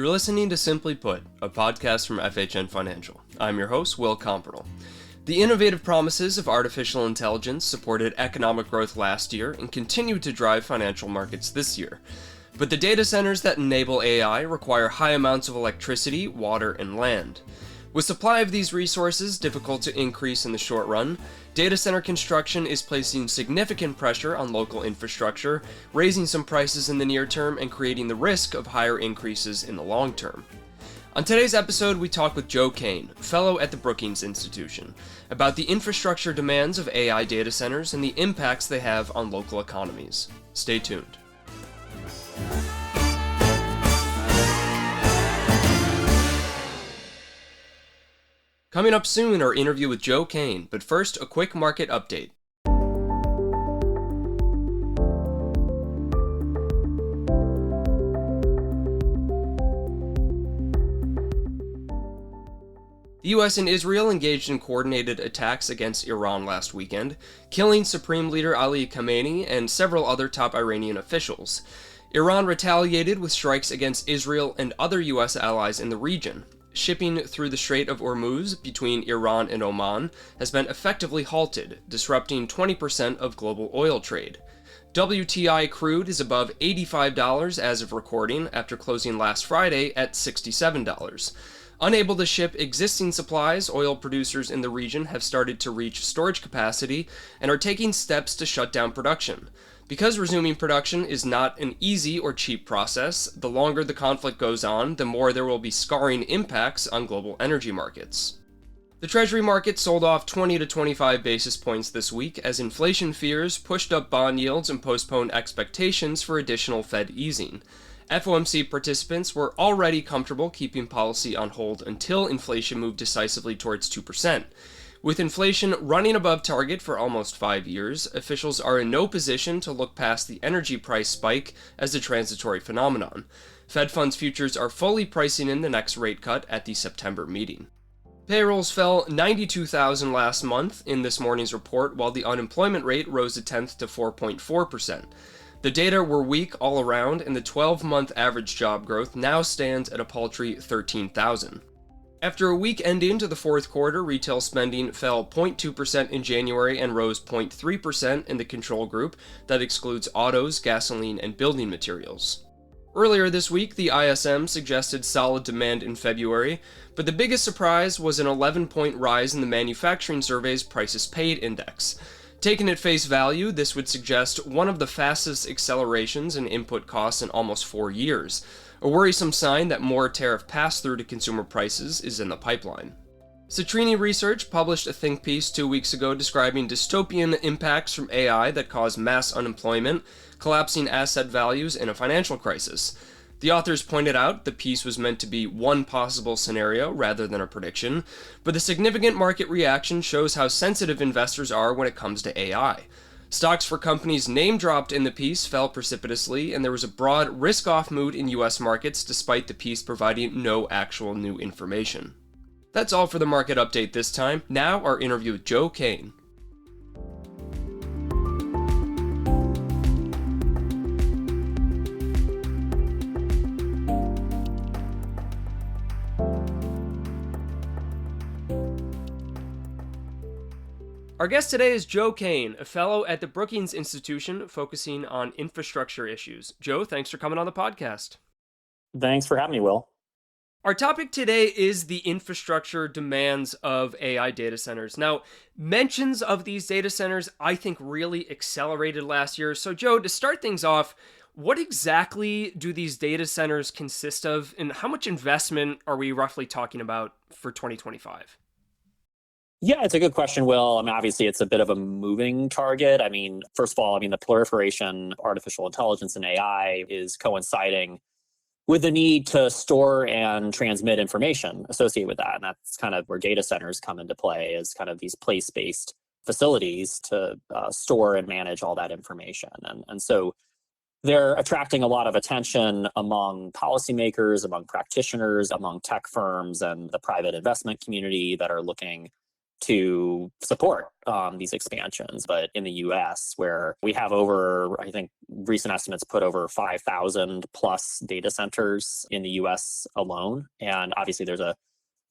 You're listening to Simply Put, a podcast from FHN Financial. I'm your host, Will Compernal. The innovative promises of artificial intelligence supported economic growth last year and continue to drive financial markets this year. But the data centers that enable AI require high amounts of electricity, water, and land. With supply of these resources difficult to increase in the short run, data center construction is placing significant pressure on local infrastructure, raising some prices in the near term and creating the risk of higher increases in the long term. On today's episode, we talk with Joe Kane, fellow at the Brookings Institution, about the infrastructure demands of AI data centers and the impacts they have on local economies. Stay tuned. Coming up soon, our interview with Joe Kane, but first, a quick market update. The US and Israel engaged in coordinated attacks against Iran last weekend, killing Supreme Leader Ali Khamenei and several other top Iranian officials. Iran retaliated with strikes against Israel and other US allies in the region. Shipping through the Strait of Hormuz between Iran and Oman has been effectively halted, disrupting 20% of global oil trade. WTI crude is above $85 as of recording after closing last Friday at $67. Unable to ship existing supplies, oil producers in the region have started to reach storage capacity and are taking steps to shut down production. Because resuming production is not an easy or cheap process, the longer the conflict goes on, the more there will be scarring impacts on global energy markets. The Treasury market sold off 20 to 25 basis points this week as inflation fears pushed up bond yields and postponed expectations for additional Fed easing. FOMC participants were already comfortable keeping policy on hold until inflation moved decisively towards 2%. With inflation running above target for almost 5 years, officials are in no position to look past the energy price spike as a transitory phenomenon. Fed funds futures are fully pricing in the next rate cut at the September meeting. Payrolls fell 92,000 last month in this morning's report, while the unemployment rate rose a tenth to 4.4%. The data were weak all around, and the 12-month average job growth now stands at a paltry 13,000. After a week ending to the fourth quarter, retail spending fell 0.2% in January and rose 0.3% in the control group that excludes autos, gasoline, and building materials. Earlier this week, the ISM suggested solid demand in February, but the biggest surprise was an 11-point rise in the manufacturing survey's prices paid index. Taken at face value, this would suggest one of the fastest accelerations in input costs in almost 4 years. A worrisome sign that more tariff pass-through to consumer prices is in the pipeline. Citrini Research published a think piece 2 weeks ago describing dystopian impacts from AI that cause mass unemployment, collapsing asset values, and a financial crisis. The authors pointed out the piece was meant to be one possible scenario rather than a prediction, but the significant market reaction shows how sensitive investors are when it comes to AI. Stocks for companies name-dropped in the piece fell precipitously, and there was a broad risk-off mood in U.S. markets despite the piece providing no actual new information. That's all for the market update this time. Now our interview with Joe Kane. Our guest today is Joe Kane, a fellow at the Brookings Institution focusing on infrastructure issues. Joe, thanks for coming on the podcast. Thanks for having me, Will. Our topic today is the infrastructure demands of AI data centers. Now, mentions of these data centers, I think, really accelerated last year. So, Joe, to start things off, what exactly do these data centers consist of, and how much investment are we roughly talking about for 2025? Yeah, it's a good question, Will. Obviously, it's a bit of a moving target. First of all, the proliferation of artificial intelligence and AI is coinciding with the need to store and transmit information associated with that. And that's kind of where data centers come into play, as kind of these place-based facilities to store and manage all that information. And so they're attracting a lot of attention among policymakers, among practitioners, among tech firms, and the private investment community that are looking to support these expansions. But in the US, where we have over, I think recent estimates put over 5,000 plus data centers in the US alone. And obviously there's a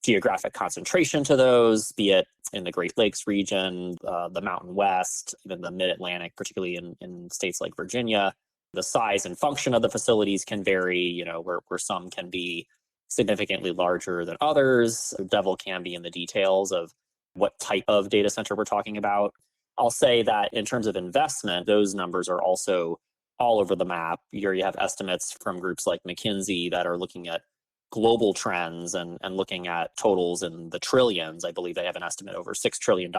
geographic concentration to those, be it in the Great Lakes region, the Mountain West, even the Mid-Atlantic, particularly in states like Virginia. The size and function of the facilities can vary, where some can be significantly larger than others. The devil can be in the details of what type of data center we're talking about. I'll say that in terms of investment, those numbers are also all over the map. Here you have estimates from groups like McKinsey that are looking at global trends and looking at totals in the trillions. I believe they have an estimate over $6 trillion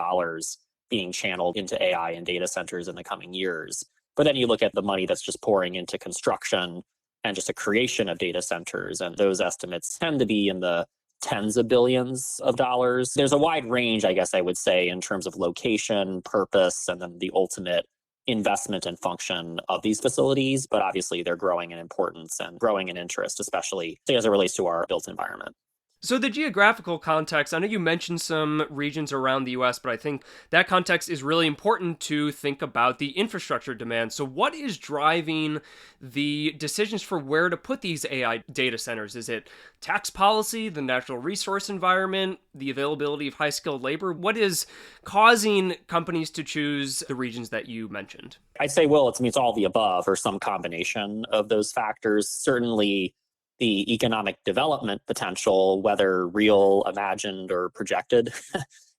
being channeled into AI and data centers in the coming years. But then you look at the money that's just pouring into construction and just a creation of data centers, and those estimates tend to be in the tens of billions of dollars. There's a wide range, I guess I would say, in terms of location, purpose, and then the ultimate investment and function of these facilities. But obviously they're growing in importance and growing in interest, especially as it relates to our built environment. So the geographical context, I know you mentioned some regions around the US, but I think that context is really important to think about the infrastructure demand. So what is driving the decisions for where to put these AI data centers? Is it tax policy, the natural resource environment, the availability of high-skilled labor? What is causing companies to choose the regions that you mentioned? I'd say, well, it's all the above or some combination of those factors. Certainly the economic development potential, whether real, imagined, or projected,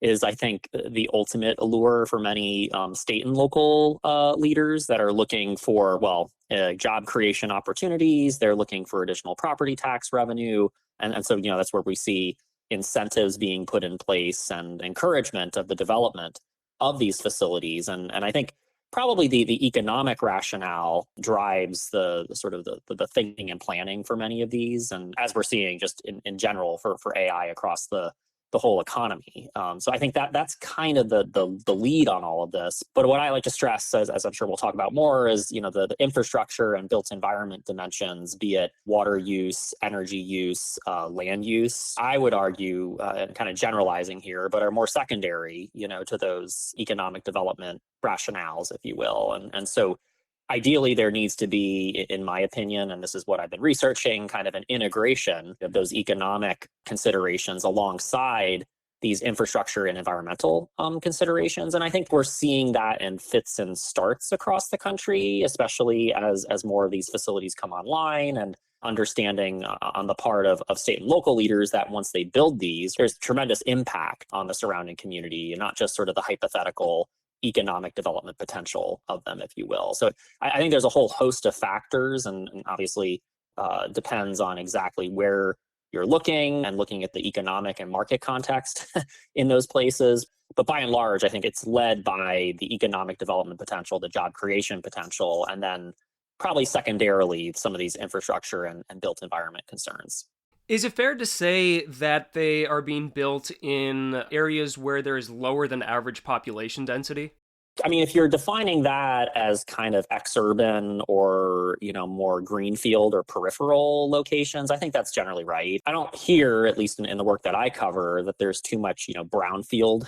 is, I think, the ultimate allure for many state and local leaders that are looking for, job creation opportunities. They're looking for additional property tax revenue. And so, that's where we see incentives being put in place and encouragement of the development of these facilities. And I think probably the economic rationale drives the sort of the thinking and planning for many of these, and as we're seeing just in general for AI across the whole economy. So I think that's kind of the lead on all of this. But what I like to stress, as I'm sure we'll talk about more, is the infrastructure and built environment dimensions, be it water use, energy use, land use. I would argue, and kind of generalizing here, but are more secondary, to those economic development rationales, if you will. And so ideally, there needs to be, in my opinion, and this is what I've been researching, kind of an integration of those economic considerations alongside these infrastructure and environmental considerations. And I think we're seeing that in fits and starts across the country, especially as more of these facilities come online, and understanding on the part of state and local leaders that once they build these, there's tremendous impact on the surrounding community, and not just sort of the hypothetical economic development potential of them, if you will. So I think there's a whole host of factors, and obviously depends on exactly where you're looking and looking at the economic and market context in those places. But by and large, I think it's led by the economic development potential, the job creation potential, and then probably secondarily some of these infrastructure and built environment concerns. Is it fair to say that they are being built in areas where there is lower than average population density? I mean, if you're defining that as kind of exurban or, more greenfield or peripheral locations, I think that's generally right. I don't hear, at least in the work that I cover, that there's too much, brownfield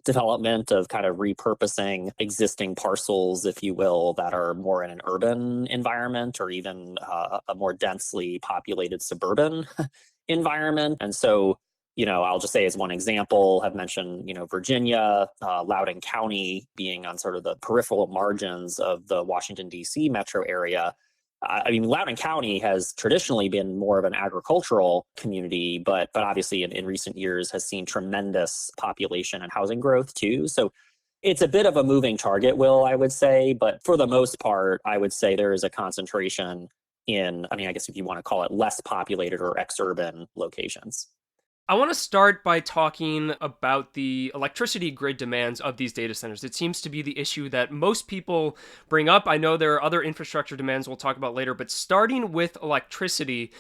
development of kind of repurposing existing parcels, if you will, that are more in an urban environment or even a more densely populated suburban environment. And so, I'll just say as one example, have mentioned, Virginia, Loudoun County being on sort of the peripheral margins of the Washington, D.C. metro area. I mean, Loudoun County has traditionally been more of an agricultural community, but obviously in recent years has seen tremendous population and housing growth too. So it's a bit of a moving target, Will, I would say. But for the most part, I would say there is a concentration in, I guess if you want to call it less populated or exurban locations. I want to start by talking about the electricity grid demands of these data centers. It seems to be the issue that most people bring up. I know there are other infrastructure demands we'll talk about later, but starting with electricity,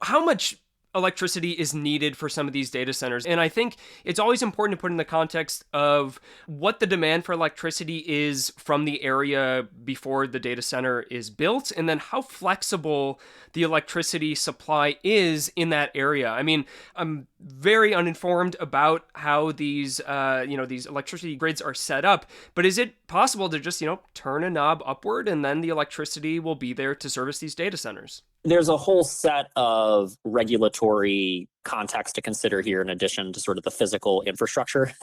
how much electricity is needed for some of these data centers. And I think it's always important to put in the context of what the demand for electricity is from the area before the data center is built, and then how flexible the electricity supply is in that area. I mean, I'm very uninformed about how these electricity grids are set up, but is it possible to just, turn a knob upward and then the electricity will be there to service these data centers? There's a whole set of regulatory context to consider here in addition to sort of the physical infrastructure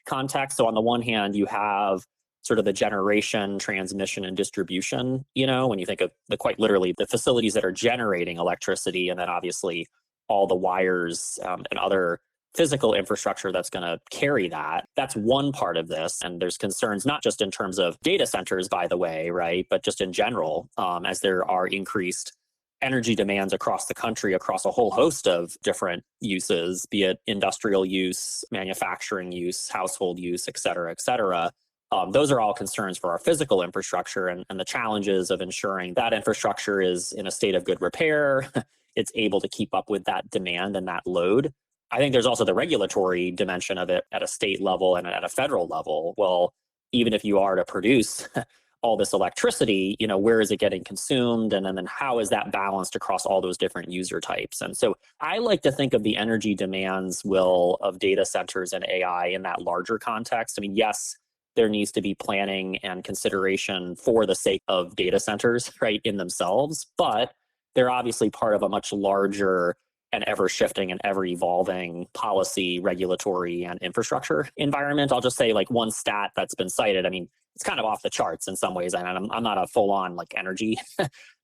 context. So on the one hand, you have sort of the generation, transmission, and distribution, when you think of quite literally the facilities that are generating electricity, and then obviously all the wires and other physical infrastructure that's going to carry that. That's one part of this. And there's concerns, not just in terms of data centers, by the way, right, but just in general, as there are increased energy demands across the country, across a whole host of different uses, be it industrial use, manufacturing use, household use, et cetera, et cetera. Those are all concerns for our physical infrastructure and the challenges of ensuring that infrastructure is in a state of good repair, it's able to keep up with that demand and that load. I think there's also the regulatory dimension of it at a state level and at a federal level. Well, even if you are to produce all this electricity, where is it getting consumed? And then how is that balanced across all those different user types? And so I like to think of the energy demands, of data centers and AI in that larger context. I mean, yes, there needs to be planning and consideration for the sake of data centers, right, in themselves, but they're obviously part of a much larger and ever shifting and ever evolving policy, regulatory, and infrastructure environment. I'll just say one stat that's been cited. I mean, it's kind of off the charts in some ways. And I'm not a full on energy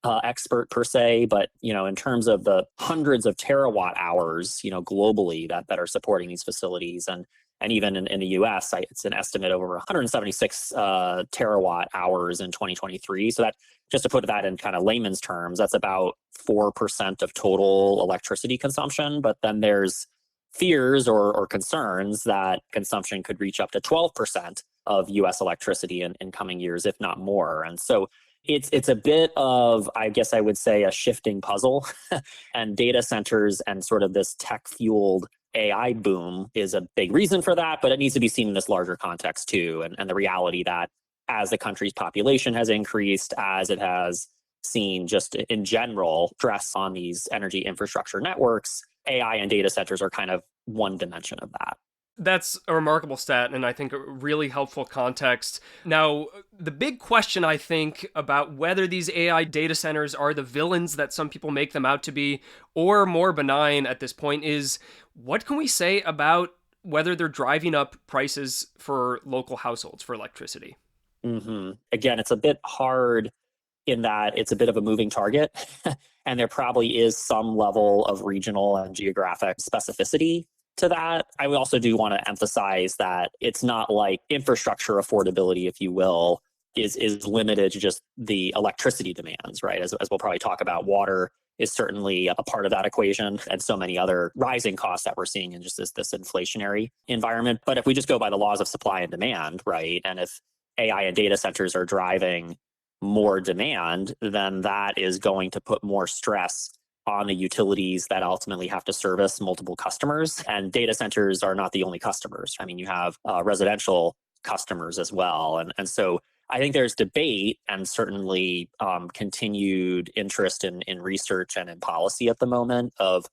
expert per se, but in terms of the hundreds of terawatt hours, globally that are supporting these facilities, and even in the US, it's an estimate over 176 terawatt hours in 2023. So that, just to put that in kind of layman's terms, that's about 4% of total electricity consumption. But then there's fears or concerns that consumption could reach up to 12% of US electricity in coming years, if not more. And so it's a bit of, I guess I would say, a shifting puzzle. And data centers and sort of this tech-fueled AI boom is a big reason for that, but it needs to be seen in this larger context too. And the reality that as the country's population has increased, as it has seen just in general stress on these energy infrastructure networks, AI and data centers are kind of one dimension of that. That's a remarkable stat, and I think a really helpful context. Now, the big question, I think, about whether these AI data centers are the villains that some people make them out to be, or more benign at this point, is what can we say about whether they're driving up prices for local households for electricity? Mm-hmm. Again, it's a bit hard in that it's a bit of a moving target, and there probably is some level of regional and geographic specificity to that. I also do want to emphasize that it's not like infrastructure affordability, if you will, is limited to just the electricity demands, right? As we'll probably talk about, water is certainly a part of that equation, and so many other rising costs that we're seeing in just this inflationary environment. But if we just go by the laws of supply and demand, right, and if AI and data centers are driving more demand, then that is going to put more stress on the utilities that ultimately have to service multiple customers. And data centers are not the only customers. I mean, you have residential customers as well. And so I think there's debate and certainly continued interest in research and in policy at the moment of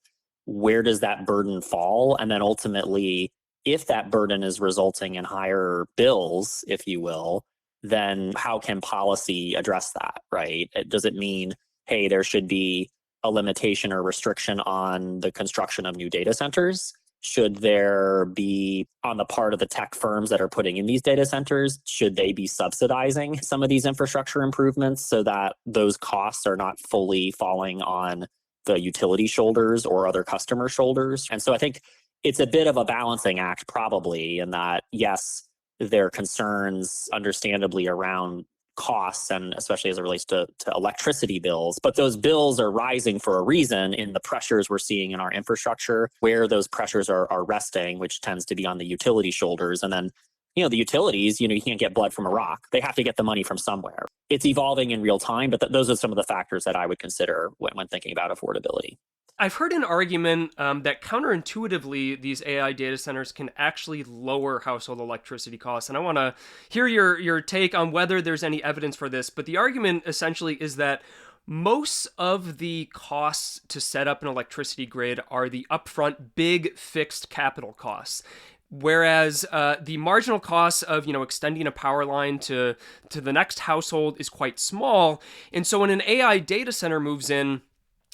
where does that burden fall? And then ultimately, if that burden is resulting in higher bills, if you will, then how can policy address that, right? Does it mean, hey, there should be a limitation or restriction on the construction of new data centers? Should there be, on the part of the tech firms that are putting in these data centers, should they be subsidizing some of these infrastructure improvements so that those costs are not fully falling on the utility shoulders or other customer shoulders? And so I think it's a bit of a balancing act, probably, in that, yes, there are concerns, understandably, around costs, and especially as it relates to electricity bills. But those bills are rising for a reason in the pressures we're seeing in our infrastructure, where those pressures are resting, which tends to be on the utility shoulders. And then, the utilities, you can't get blood from a rock. They have to get the money from somewhere. It's evolving in real time, but those are some of the factors that I would consider when thinking about affordability. I've heard an argument that counterintuitively, these AI data centers can actually lower household electricity costs. And I want to hear your take on whether there's any evidence for this. But the argument essentially is that most of the costs to set up an electricity grid are the upfront big fixed capital costs. Whereas the marginal cost of extending a power line to the next household is quite small. And so when an AI data center moves in,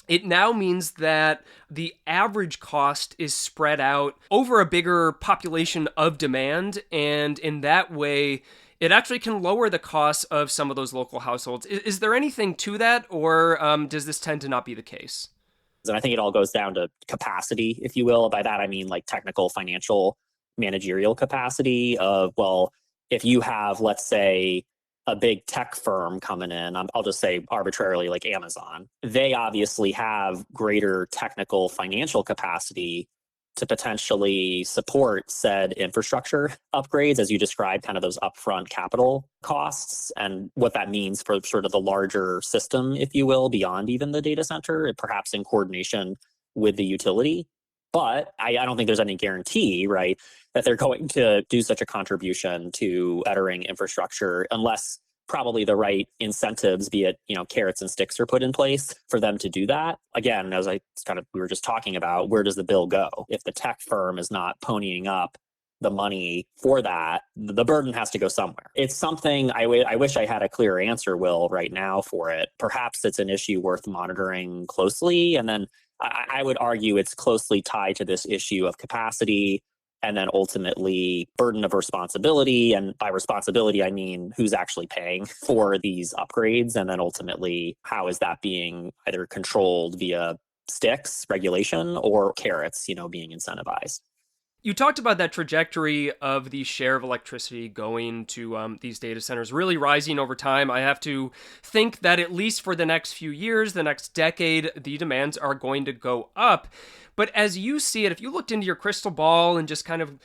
it now means that the average cost is spread out over a bigger population of demand. And in that way, it actually can lower the costs of some of those local households. Is there anything to that, or does this tend to not be the case? And I think it all goes down to capacity, if you will. By that, I mean like technical, financial, managerial capacity of, well, if you have, let's say, a big tech firm coming in, I'll just say arbitrarily like Amazon, they obviously have greater technical financial capacity to potentially support said infrastructure upgrades, as you described, kind of those upfront capital costs and what that means for sort of the larger system, if you will, beyond even the data center, perhaps in coordination with the utility. But I don't think there's any guarantee, right, that they're going to do such a contribution to bettering infrastructure unless probably the right incentives, be it, carrots and sticks, are put in place for them to do that. Again, as we were just talking about, where does the bill go? If the tech firm is not ponying up the money for that, the burden has to go somewhere. It's something I wish I had a clear answer, Will, right now for it. Perhaps it's an issue worth monitoring closely. And then I would argue it's closely tied to this issue of capacity and then ultimately burden of responsibility. And by responsibility, I mean who's actually paying for these upgrades. And then ultimately, how is that being either controlled via sticks, regulation, or carrots, being incentivized. You talked about that trajectory of the share of electricity going to these data centers really rising over time. I have to think that at least for the next few years, the next decade, the demands are going to go up. But as you see it, if you looked into your crystal ball and just kind of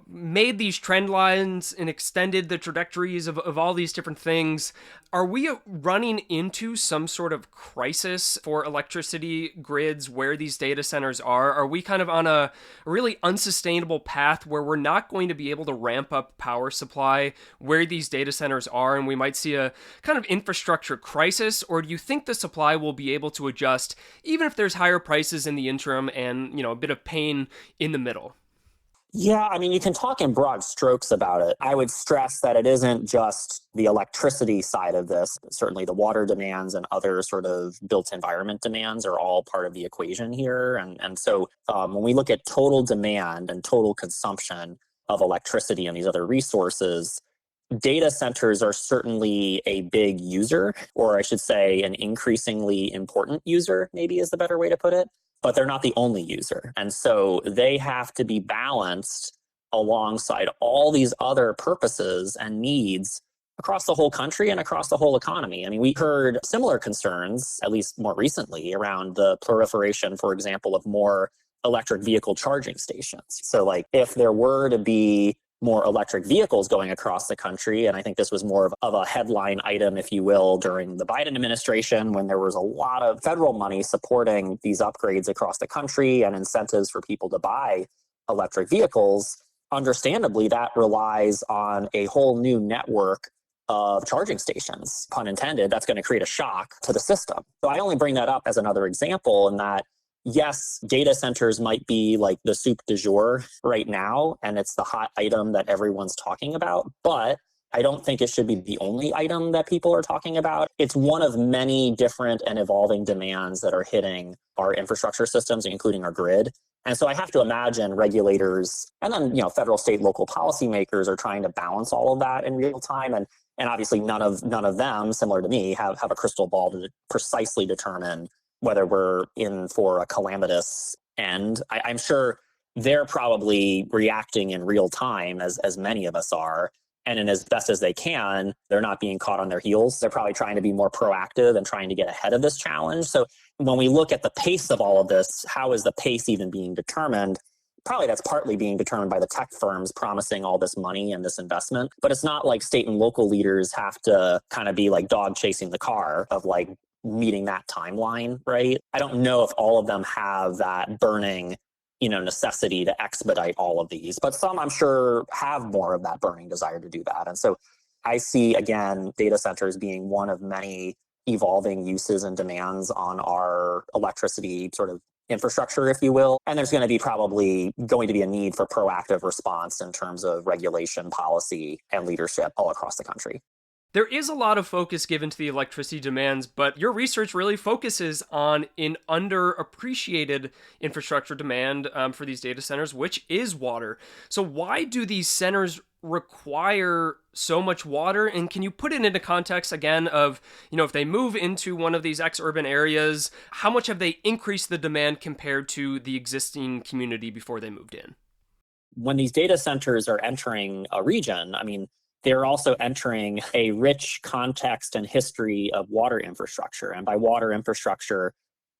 made these trend lines and extended the trajectories of all these different things, are we running into some sort of crisis for electricity grids where these data centers are? Are we kind of on a really unsustainable path where we're not going to be able to ramp up power supply where these data centers are, and we might see a kind of infrastructure crisis? Or do you think the supply will be able to adjust even if there's higher prices in the interim and, a bit of pain in the middle? Yeah, I mean, you can talk in broad strokes about it. I would stress that it isn't just the electricity side of this. Certainly the water demands and other sort of built environment demands are all part of the equation here. And so when we look at total demand and total consumption of electricity and these other resources, data centers are certainly a big user, or I should say an increasingly important user, maybe is the better way to put it. But they're not the only user. And so they have to be balanced alongside all these other purposes and needs across the whole country and across the whole economy. I mean, we heard similar concerns, at least more recently, around the proliferation, for example, of more electric vehicle charging stations. So like if there were to be more electric vehicles going across the country. And I think this was more of a headline item, if you will, during the Biden administration, when there was a lot of federal money supporting these upgrades across the country and incentives for people to buy electric vehicles. Understandably, that relies on a whole new network of charging stations, pun intended. That's going to create a shock to the system. So I only bring that up as another example in that yes, data centers might be like the soup du jour right now, and it's the hot item that everyone's talking about, but I don't think it should be the only item that people are talking about. It's one of many different and evolving demands that are hitting our infrastructure systems, including our grid. And so I have to imagine regulators and then, federal, state, local policymakers are trying to balance all of that in real time. And obviously none of them, similar to me, have a crystal ball to precisely determine whether we're in for a calamitous end. I'm sure they're probably reacting in real time, as many of us are, and in as best as they can. They're not being caught on their heels. They're probably trying to be more proactive and trying to get ahead of this challenge. So when we look at the pace of all of this, how is the pace even being determined? Probably that's partly being determined by the tech firms promising all this money and this investment. But it's not like state and local leaders have to kind of be like dog chasing the car of like meeting that timeline, right? I don't know if all of them have that burning, necessity to expedite all of these, but some I'm sure have more of that burning desire to do that. And so I see, again, data centers being one of many evolving uses and demands on our electricity sort of infrastructure, if you will. And there's going to be probably going to be a need for proactive response in terms of regulation, policy, and leadership all across the country. There is a lot of focus given to the electricity demands, but your research really focuses on an underappreciated infrastructure demand for these data centers, which is water. So why do these centers require so much water? And can you put it into context again of, if they move into one of these ex-urban areas, how much have they increased the demand compared to the existing community before they moved in? When these data centers are entering a region, they're also entering a rich context and history of water infrastructure. And by water infrastructure,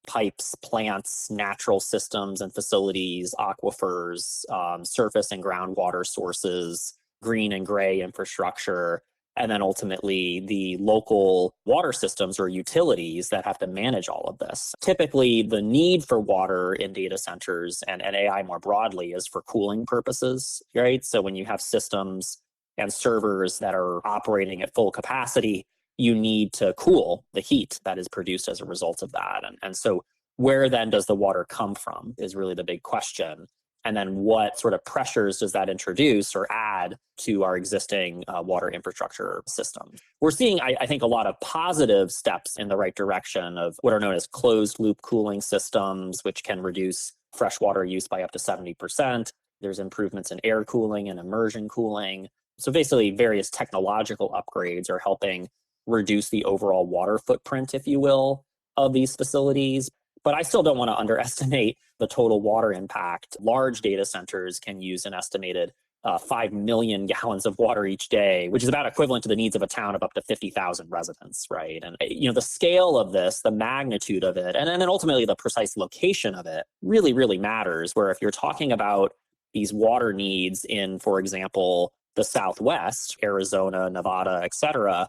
pipes, plants, natural systems and facilities, aquifers, surface and groundwater sources, green and gray infrastructure, and then ultimately the local water systems or utilities that have to manage all of this. Typically, the need for water in data centers and AI more broadly is for cooling purposes, right? So when you have systems and servers that are operating at full capacity, you need to cool the heat that is produced as a result of that. And so where then does the water come from is really the big question. And then what sort of pressures does that introduce or add to our existing water infrastructure system? We're seeing, I think, a lot of positive steps in the right direction of what are known as closed loop cooling systems, which can reduce freshwater use by up to 70%. There's improvements in air cooling and immersion cooling. So basically, various technological upgrades are helping reduce the overall water footprint, if you will, of these facilities. But I still don't want to underestimate the total water impact. Large data centers can use an estimated 5 million gallons of water each day, which is about equivalent to the needs of a town of up to 50,000 residents, right? And the scale of this, the magnitude of it, and then ultimately the precise location of it really, really matters. Where if you're talking about these water needs in, for example, the Southwest, Arizona, Nevada, et cetera,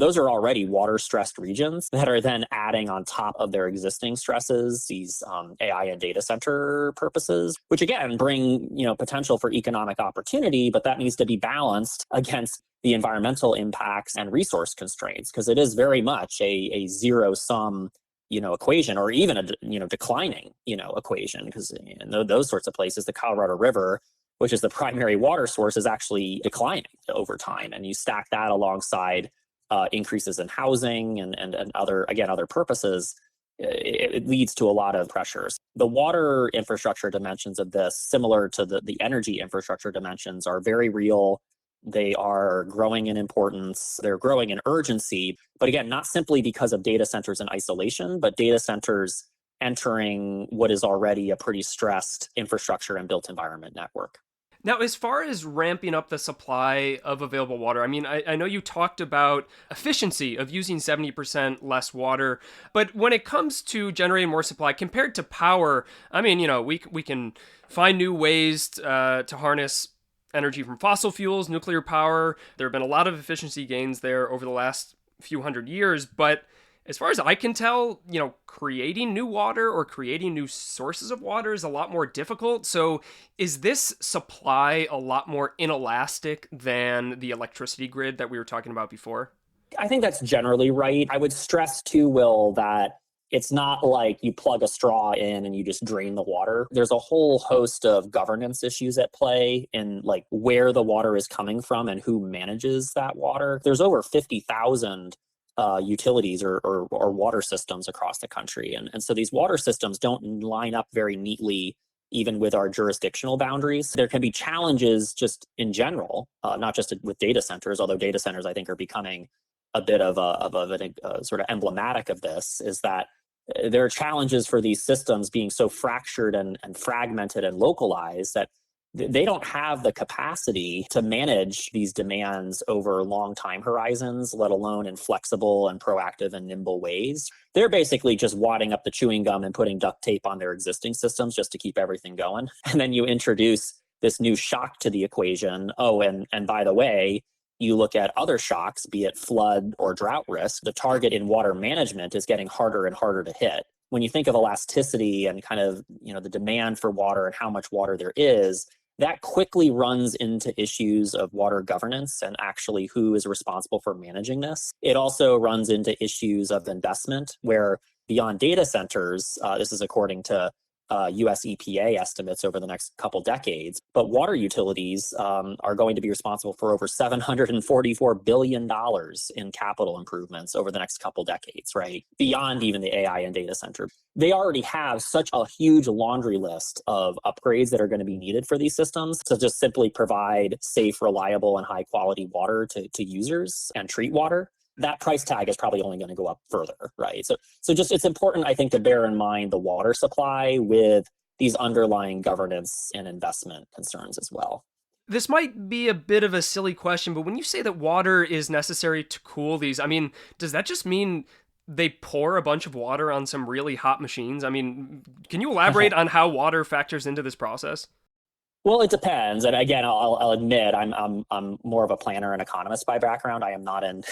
those are already water-stressed regions that are then adding on top of their existing stresses, these AI and data center purposes, which again bring, potential for economic opportunity, but that needs to be balanced against the environmental impacts and resource constraints, because it is very much a zero-sum, equation, or even a, declining, equation, because in those sorts of places, the Colorado River, which is the primary water source, is actually declining over time. And you stack that alongside increases in housing and other purposes, it leads to a lot of pressures. The water infrastructure dimensions of this, similar to the energy infrastructure dimensions, are very real. They are growing in importance. They're growing in urgency. But again, not simply because of data centers in isolation, but data centers entering what is already a pretty stressed infrastructure and built environment network. Now, as far as ramping up the supply of available water, I know you talked about efficiency of using 70% less water, but when it comes to generating more supply compared to power, we can find new ways to harness energy from fossil fuels, nuclear power. There have been a lot of efficiency gains there over the last few hundred years, but as far as I can tell, creating new water or creating new sources of water is a lot more difficult. So is this supply a lot more inelastic than the electricity grid that we were talking about before? I think that's generally right. I would stress too, Will, that it's not like you plug a straw in and you just drain the water. There's a whole host of governance issues at play in like where the water is coming from and who manages that water. There's over 50,000 utilities or water systems across the country. And so these water systems don't line up very neatly, even with our jurisdictional boundaries. There can be challenges just in general, not just with data centers, although data centers, I think, are becoming a bit of a sort of emblematic of this, is that there are challenges for these systems being so fractured and fragmented and localized that they don't have the capacity to manage these demands over long time horizons, let alone in flexible and proactive and nimble ways. They're basically just wadding up the chewing gum and putting duct tape on their existing systems just to keep everything going. And then you introduce this new shock to the equation. Oh, and by the way, You look at other shocks, be it flood or drought risk, the target in water management is getting harder and harder to hit. When you think of elasticity and kind of, the demand for water and how much water there is, that quickly runs into issues of water governance and actually who is responsible for managing this. It also runs into issues of investment where beyond data centers, this is according to US EPA estimates over the next couple decades, but water utilities are going to be responsible for over $744 billion in capital improvements over the next couple decades, right? Beyond even the AI and data center. They already have such a huge laundry list of upgrades that are going to be needed for these systems to just simply provide safe, reliable, and high quality water to users and treat water. That price tag is probably only going to go up further, right? So just it's important, I think, to bear in mind the water supply with these underlying governance and investment concerns as well. This might be a bit of a silly question, but when you say that water is necessary to cool these, I mean, does that just mean they pour a bunch of water on some really hot machines? I mean, can you elaborate on how water factors into this process? Well, it depends, and again, I'll admit I'm more of a planner and economist by background. I am not an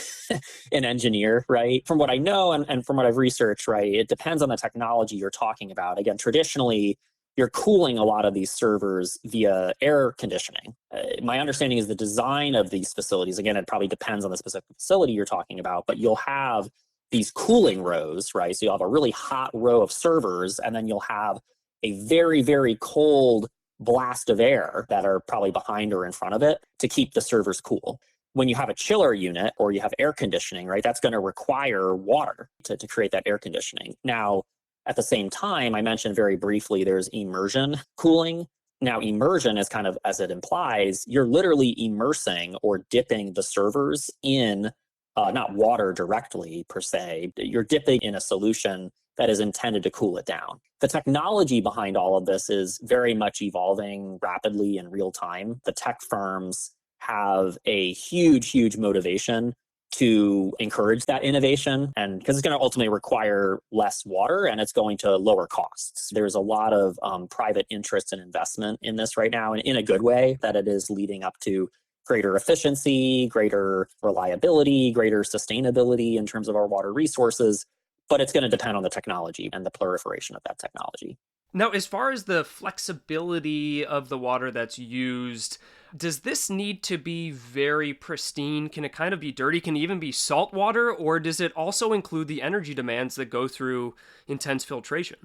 an engineer, right? From what I know and from what I've researched, right, it depends on the technology you're talking about. Again, traditionally, you're cooling a lot of these servers via air conditioning. My understanding is the design of these facilities. Again, it probably depends on the specific facility you're talking about, but you'll have these cooling rows, right? So you'll have a really hot row of servers, and then you'll have a very, very cold blast of air that are probably behind or in front of it to keep the servers cool. When you have a chiller unit or you have air conditioning, right, that's going to require water to create that air conditioning. Now, at the same time, I mentioned very briefly, there's immersion cooling. Now, immersion is kind of, as it implies, you're literally immersing or dipping the servers in not water directly per se, you're dipping in a solution that is intended to cool it down. The technology behind all of this is very much evolving rapidly in real time. The tech firms have a huge, huge motivation to encourage that innovation, and because it's going to ultimately require less water and it's going to lower costs. There's a lot of private interest and investment in this right now, and in a good way, that it is leading up to greater efficiency, greater reliability, greater sustainability in terms of our water resources. But it's going to depend on the technology and the proliferation of that technology. Now, as far as the flexibility of the water that's used, does this need to be very pristine? Can it kind of be dirty? Can it even be salt water? Or does it also include the energy demands that go through intense filtration?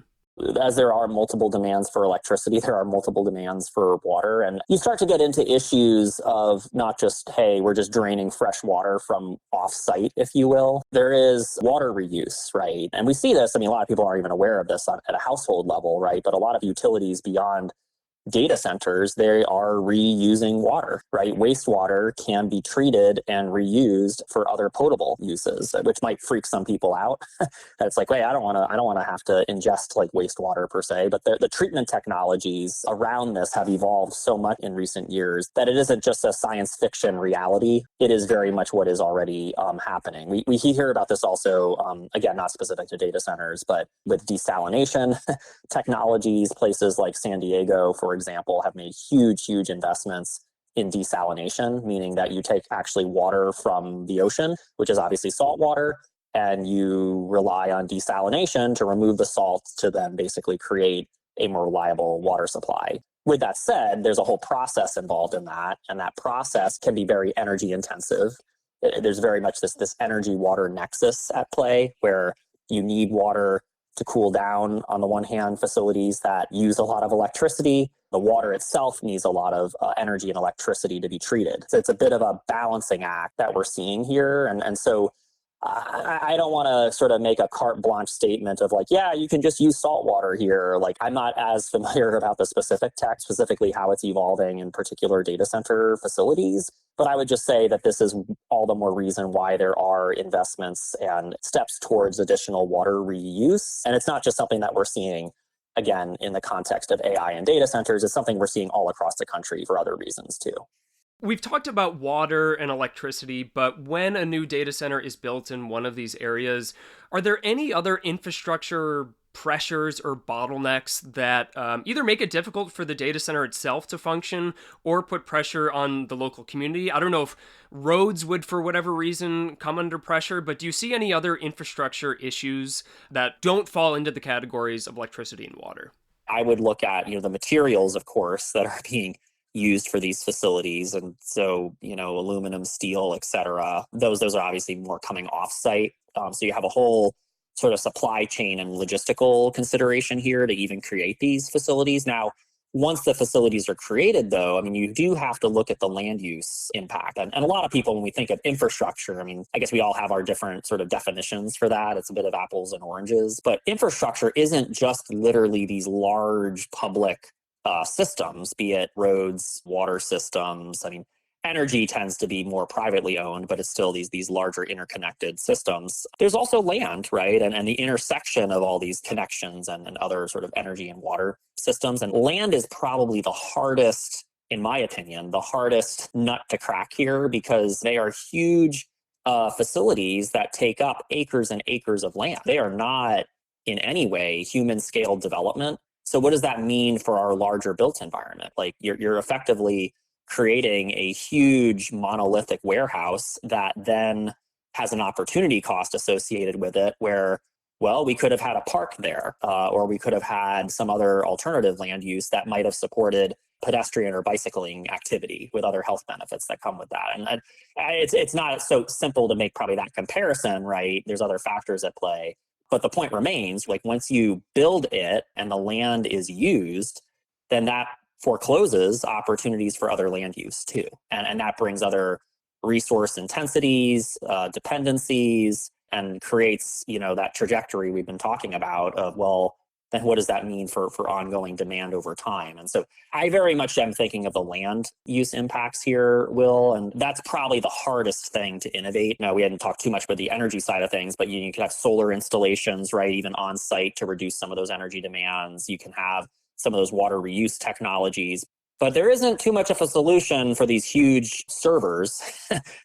As there are multiple demands for electricity, there are multiple demands for water. And you start to get into issues of not just, hey, we're just draining fresh water from off-site, if you will. There is water reuse, right? And we see this, I mean, a lot of people aren't even aware of this at a household level, right? But a lot of utilities beyond data centers, they are reusing water, right? Wastewater can be treated and reused for other potable uses, which might freak some people out. It's like, wait, I don't want to have to ingest like wastewater per se, but the treatment technologies around this have evolved so much in recent years that it isn't just a science fiction reality. It is very much what is already happening. We hear about this also, again, not specific to data centers, but with desalination technologies, places like San Diego, for example, have made huge, huge investments in desalination, meaning that you take actually water from the ocean, which is obviously salt water, and you rely on desalination to remove the salt to then basically create a more reliable water supply. With that said, there's a whole process involved in that, and that process can be very energy intensive. There's very much this energy water nexus at play where you need water to cool down, on the one hand, facilities that use a lot of electricity. The water itself needs a lot of energy and electricity to be treated. So it's a bit of a balancing act that we're seeing here. And so I don't want to sort of make a carte blanche statement of like, yeah, you can just use salt water here. Like, I'm not as familiar about the specific tech, specifically how it's evolving in particular data center facilities. But I would just say that this is all the more reason why there are investments and steps towards additional water reuse. And it's not just something that we're seeing, again, in the context of AI and data centers. It's something we're seeing all across the country for other reasons too. We've talked about water and electricity, but when a new data center is built in one of these areas, are there any other infrastructure pressures or bottlenecks that either make it difficult for the data center itself to function or put pressure on the local community? I don't know if roads would, for whatever reason, come under pressure, but do you see any other infrastructure issues that don't fall into the categories of electricity and water? I would look at, the materials, of course, that are being used for these facilities. And so, aluminum, steel, et cetera, those are obviously more coming off site. So you have a whole sort of supply chain and logistical consideration here to even create these facilities. Now, once the facilities are created, though, I mean, you do have to look at the land use impact. And a lot of people, when we think of infrastructure, I mean, I guess we all have our different sort of definitions for that. It's a bit of apples and oranges. But infrastructure isn't just literally these large public systems, be it roads, water systems. I mean, energy tends to be more privately owned, but it's still these larger interconnected systems. There's also land, right? And the intersection of all these connections and other sort of energy and water systems. And land is probably the hardest, in my opinion, the hardest nut to crack here, because they are huge facilities that take up acres and acres of land. They are not in any way human scale development. So what does that mean for our larger built environment? Like you're effectively creating a huge monolithic warehouse that then has an opportunity cost associated with it where, well, we could have had a park there, or we could have had some other alternative land use that might have supported pedestrian or bicycling activity with other health benefits that come with that. And it's not so simple to make probably that comparison, right? There's other factors at play. But the point remains, like once you build it and the land is used, then that forecloses opportunities for other land use too. And that brings other resource intensities, dependencies, and creates, that trajectory we've been talking about of, well, then what does that mean for ongoing demand over time? And so I very much am thinking of the land use impacts here, Will, and that's probably the hardest thing to innovate. Now, we hadn't talked too much about the energy side of things, but you can have solar installations, right, even on site to reduce some of those energy demands. You can have some of those water reuse technologies. But there isn't too much of a solution for these huge servers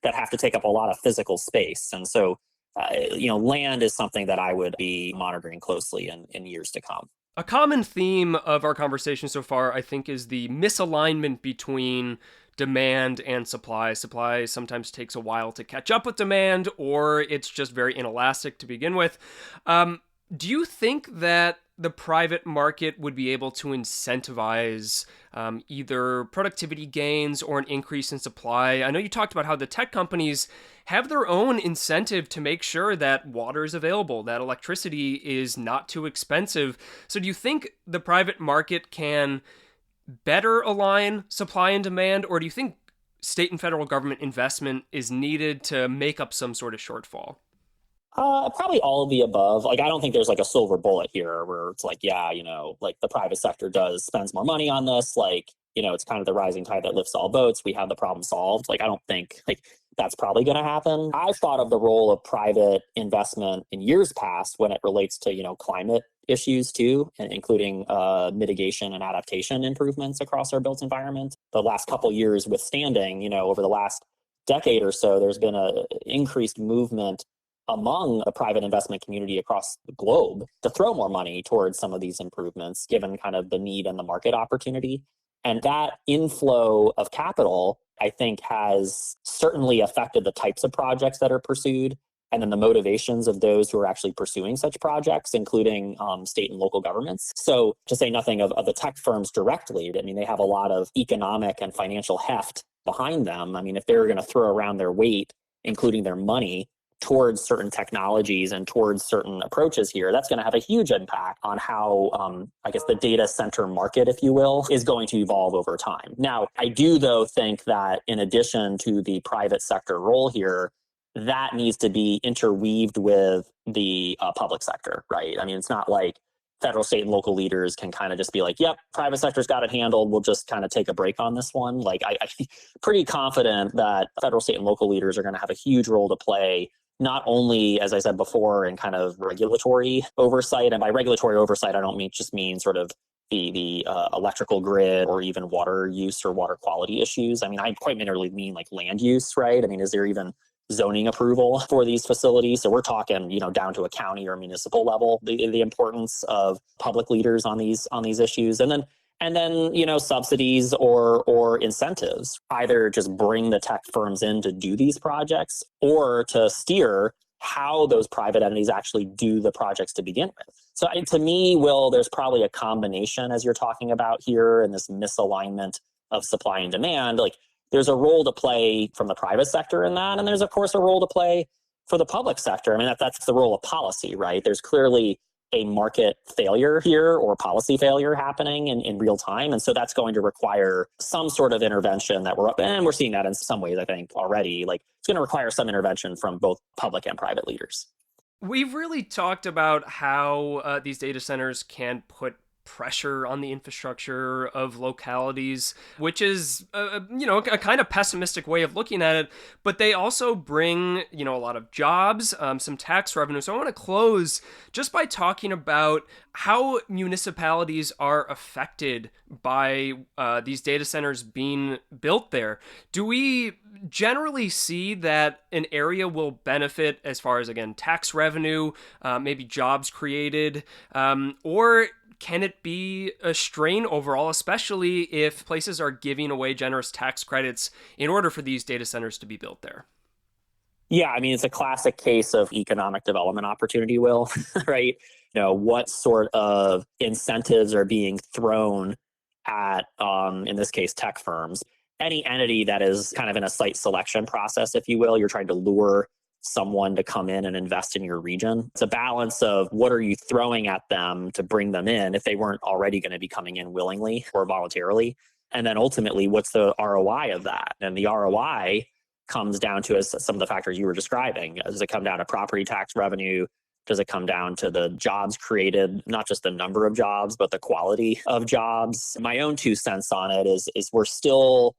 that have to take up a lot of physical space. And so, land is something that I would be monitoring closely in years to come. A common theme of our conversation so far, I think, is the misalignment between demand and supply. Supply sometimes takes a while to catch up with demand, or it's just very inelastic to begin with. Do you think that the private market would be able to incentivize either productivity gains or an increase in supply? I know you talked about how the tech companies have their own incentive to make sure that water is available, that electricity is not too expensive. So do you think the private market can better align supply and demand, or do you think state and federal government investment is needed to make up some sort of shortfall? Probably all of the above. Like, I don't think there's like a silver bullet here where it's like, yeah, like the private sector spends more money on this. Like, it's kind of the rising tide that lifts all boats. We have the problem solved. Like, I don't think that's probably going to happen. I've thought of the role of private investment in years past when it relates to, climate issues too, and including mitigation and adaptation improvements across our built environment. The last couple of years withstanding, over the last decade or so, there's been an increased movement among the private investment community across the globe to throw more money towards some of these improvements, given kind of the need and the market opportunity. And that inflow of capital, I think, has certainly affected the types of projects that are pursued and then the motivations of those who are actually pursuing such projects, including state and local governments. So to say nothing of the tech firms directly, I mean, they have a lot of economic and financial heft behind them. I mean, if they're going to throw around their weight, including their money, towards certain technologies and towards certain approaches here, that's going to have a huge impact on how, I guess, the data center market, if you will, is going to evolve over time. Now, I do, though, think that in addition to the private sector role here, that needs to be interweaved with the public sector, right? I mean, it's not like federal, state, and local leaders can kind of just be like, yep, private sector's got it handled. We'll just kind of take a break on this one. Like, I'm pretty confident that federal, state, and local leaders are going to have a huge role to play, not only, as I said before, in kind of regulatory oversight. And by regulatory oversight, I don't mean sort of the electrical grid or even water use or water quality issues. I mean, I quite literally mean like land use, right? I mean, is there even zoning approval for these facilities. So we're talking, down to a county or municipal level, the importance of public leaders on these issues. And then subsidies or incentives, either just bring the tech firms in to do these projects or to steer how those private entities actually do the projects to begin with. So to me, Will, there's probably a combination, as you're talking about here, in this misalignment of supply and demand. Like, there's a role to play from the private sector in that, and there's of course a role to play for the public sector. I mean, that's the role of policy, right? There's clearly a market failure here or policy failure happening in real time. And so that's going to require some sort of intervention that we're seeing that in some ways, I think, already. Like, it's going to require some intervention from both public and private leaders. We've really talked about how these data centers can put pressure on the infrastructure of localities, which is a kind of pessimistic way of looking at it, but they also bring a lot of jobs, some tax revenue. So I want to close just by talking about how municipalities are affected by these data centers being built there. Do we generally see that an area will benefit as far as, again, tax revenue, maybe jobs created, or can it be a strain overall, especially if places are giving away generous tax credits in order for these data centers to be built there? Yeah, I mean, it's a classic case of economic development opportunity, Will, right? What sort of incentives are being thrown at, in this case, tech firms? Any entity that is kind of in a site selection process, if you will, you're trying to lure someone to come in and invest in your region. It's a balance of what are you throwing at them to bring them in if they weren't already going to be coming in willingly or voluntarily. And then ultimately, what's the ROI of that? And the ROI comes down to some of the factors you were describing. Does it come down to property tax revenue? Does it come down to the jobs created, not just the number of jobs, but the quality of jobs? My own 2 cents on it is we're still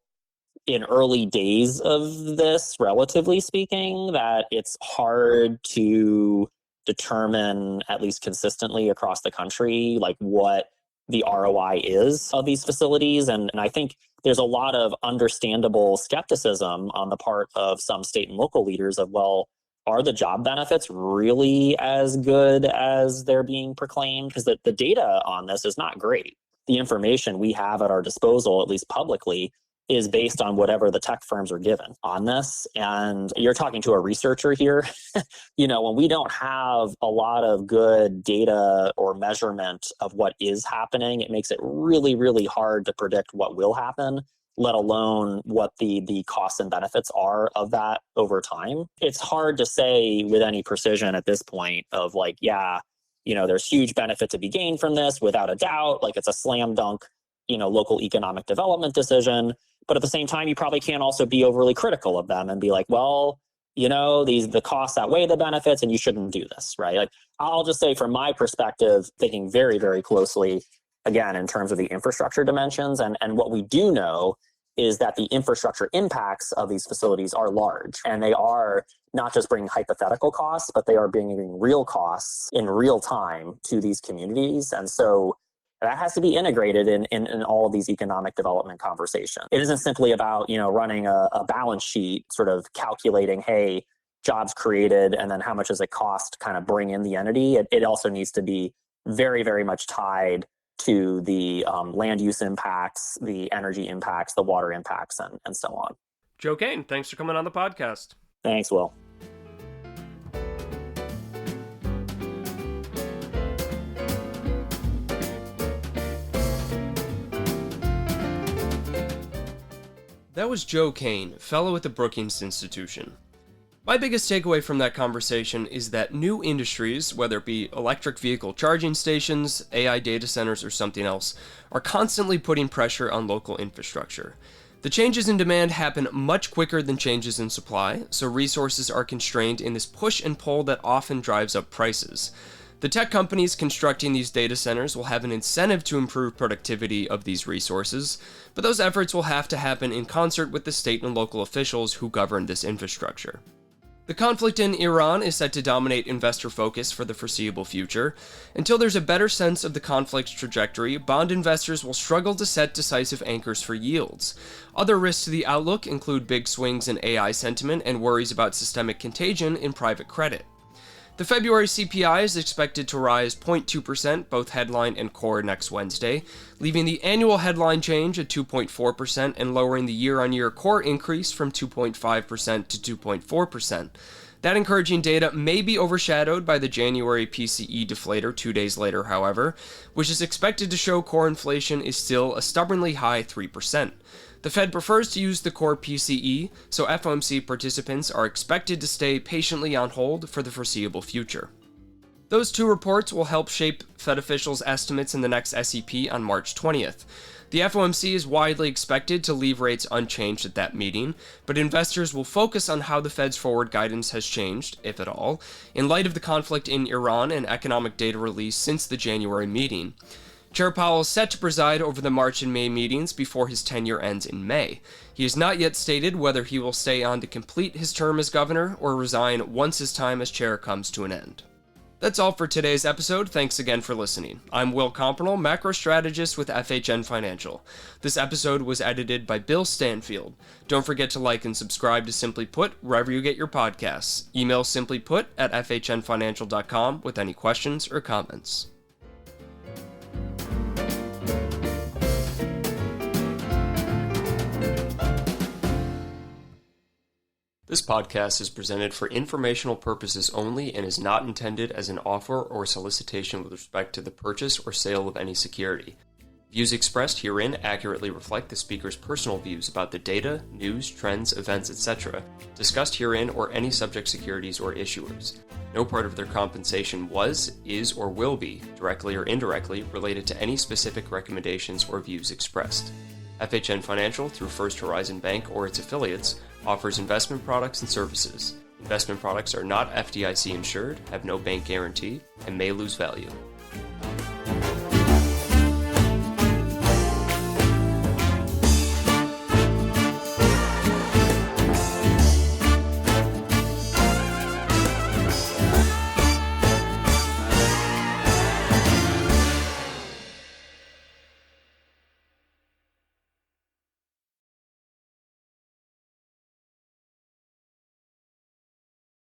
in early days of this, relatively speaking, that it's hard to determine, at least consistently across the country, like what the ROI is of these facilities. And I think there's a lot of understandable skepticism on the part of some state and local leaders of, well, are the job benefits really as good as they're being proclaimed? Because the data on this is not great. The information we have at our disposal, at least publicly, is based on whatever the tech firms are given on this. And you're talking to a researcher here. When we don't have a lot of good data or measurement of what is happening, it makes it really, really hard to predict what will happen, let alone what the costs and benefits are of that over time. It's hard to say with any precision at this point of like, there's huge benefit to be gained from this without a doubt. Like, it's a slam dunk, local economic development decision. But at the same time, you probably can't also be overly critical of them and be like, well, the costs outweigh the benefits and you shouldn't do this, right? Like, I'll just say from my perspective, thinking very, very closely, again, in terms of the infrastructure dimensions, and what we do know is that the infrastructure impacts of these facilities are large, and they are not just bringing hypothetical costs, but they are bringing real costs in real time to these communities. And so that has to be integrated in all of these economic development conversations. It isn't simply about, running a balance sheet, sort of calculating, hey, jobs created, and then how much does it cost to kind of bring in the entity. It also needs to be very, very much tied to the land use impacts, the energy impacts, the water impacts, and so on. Joe Kane, thanks for coming on the podcast. Thanks, Will. That was Joe Kane, fellow at the Brookings Institution. My biggest takeaway from that conversation is that new industries, whether it be electric vehicle charging stations, AI data centers, or something else, are constantly putting pressure on local infrastructure. The changes in demand happen much quicker than changes in supply, so resources are constrained in this push and pull that often drives up prices. The tech companies constructing these data centers will have an incentive to improve productivity of these resources, but those efforts will have to happen in concert with the state and local officials who govern this infrastructure. The conflict in Iran is set to dominate investor focus for the foreseeable future. Until there's a better sense of the conflict's trajectory, bond investors will struggle to set decisive anchors for yields. Other risks to the outlook include big swings in AI sentiment and worries about systemic contagion in private credit. The February CPI is expected to rise 0.2%, both headline and core, next Wednesday, leaving the annual headline change at 2.4% and lowering the year-on-year core increase from 2.5% to 2.4%. That encouraging data may be overshadowed by the January PCE deflator 2 days later, however, which is expected to show core inflation is still a stubbornly high 3%. The Fed prefers to use the core PCE, so FOMC participants are expected to stay patiently on hold for the foreseeable future. Those two reports will help shape Fed officials' estimates in the next SEP on March 20th. The FOMC is widely expected to leave rates unchanged at that meeting, but investors will focus on how the Fed's forward guidance has changed, if at all, in light of the conflict in Iran and economic data released since the January meeting. Chair Powell is set to preside over the March and May meetings before his tenure ends in May. He has not yet stated whether he will stay on to complete his term as governor or resign once his time as chair comes to an end. That's all for today's episode. Thanks again for listening. I'm Will Compernell, macro strategist with FHN Financial. This episode was edited by Bill Stanfield. Don't forget to like and subscribe to Simply Put wherever you get your podcasts. Email simplyput@fhnfinancial.com with any questions or comments. This podcast is presented for informational purposes only and is not intended as an offer or solicitation with respect to the purchase or sale of any security. Views expressed herein accurately reflect the speaker's personal views about the data, news, trends, events, etc. discussed herein or any subject securities or issuers. No part of their compensation was, is, or will be, directly or indirectly, related to any specific recommendations or views expressed. FHN Financial, through First Horizon Bank or its affiliates, offers investment products and services. Investment products are not FDIC insured, have no bank guarantee, and may lose value.